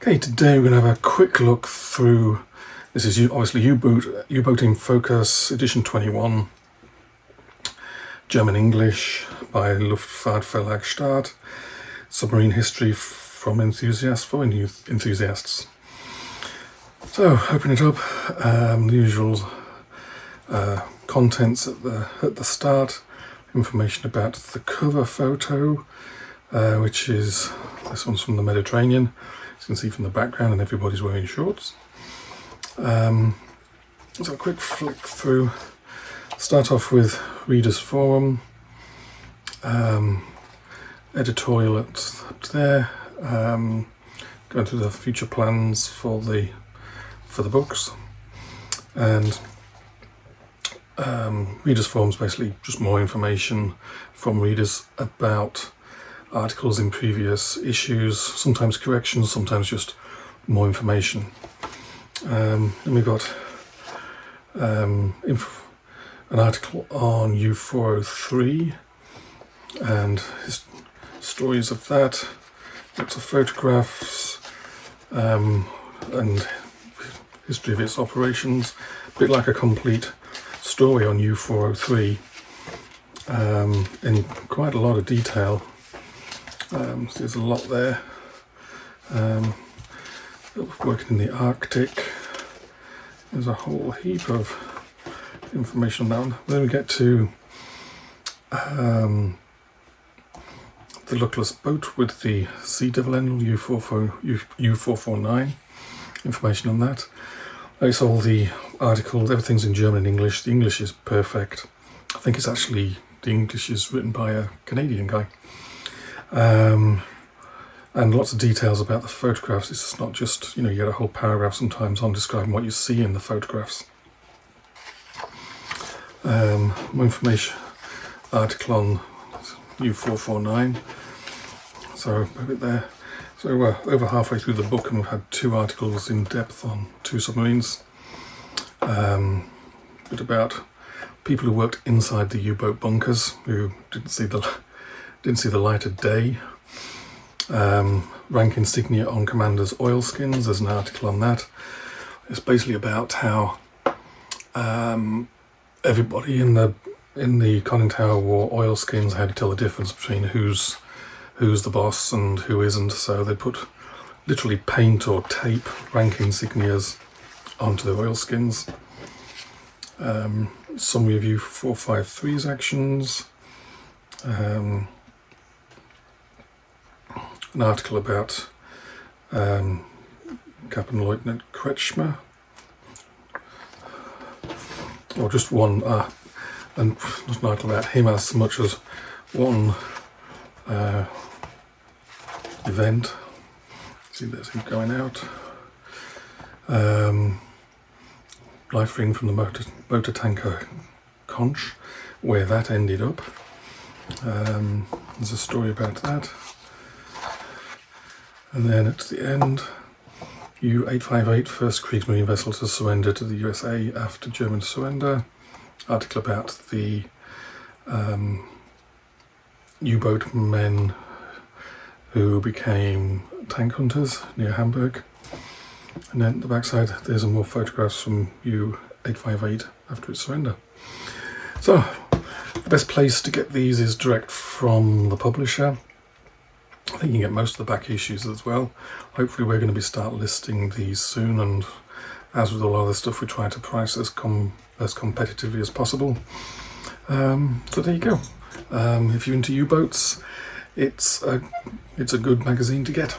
Okay, today we're going to have a quick look through, this is obviously U-Boat in Focus, edition 21, German-English by Luftfahrtverlag, submarine history from enthusiasts for enthusiasts. So, open it up, the usual contents at the start, information about the cover photo, which is, this one's from the Mediterranean. As you can see from the background, and everybody's wearing shorts. So a quick flick through. Start off with Reader's Forum, editorial up there, going through the future plans for the books, and Reader's Forum is basically just more information from readers about articles in previous issues, sometimes corrections, sometimes just more information. And we've got an article on U403 and stories of that, lots of photographs and history of its operations, a bit like a complete story on U403 in quite a lot of detail. So there's a lot there. Working in the Arctic, there's a whole heap of information on that one. Then we get to the luckless boat with the Sea Devil engine, U449, information on that. It's all the articles, everything's in German and English. The English is perfect. I think it's actually, the English is written by a Canadian guy. And lots of details about the photographs. It's not just, you get a whole paragraph sometimes on describing what you see in the photographs. More information, article on U449. So a bit there. So we're over halfway through the book and we've had 2 articles in depth on 2 submarines. A bit about people who worked inside the U-boat bunkers who didn't see the light of day. Rank insignia on commanders' oilskins. There's an article on that. It's basically about how everybody in the conning tower wore oilskins, had to tell the difference between who's the boss and who isn't. So they put literally paint or tape rank insignias onto the oilskins. Summary of U453's actions. An article about Captain Lieutenant Kretschmer, or just one, and just an article about him as much as one event. See, there's him going out. Life ring from the motor tanker Conch, where that ended up. There's a story about that. And then at the end, U-858, first Kriegsmarine vessel to surrender to the USA after German surrender. Article about the U-boat men who became tank hunters near Hamburg. And then at the backside, there's some more photographs from U-858 after its surrender. So, the best place to get these is direct from the publisher. I think you can get most of the back issues as well. Hopefully we're going to start listing these soon, and as with all other stuff, we try to price as competitively as possible. So there you go. If you're into U-boats, it's a good magazine to get.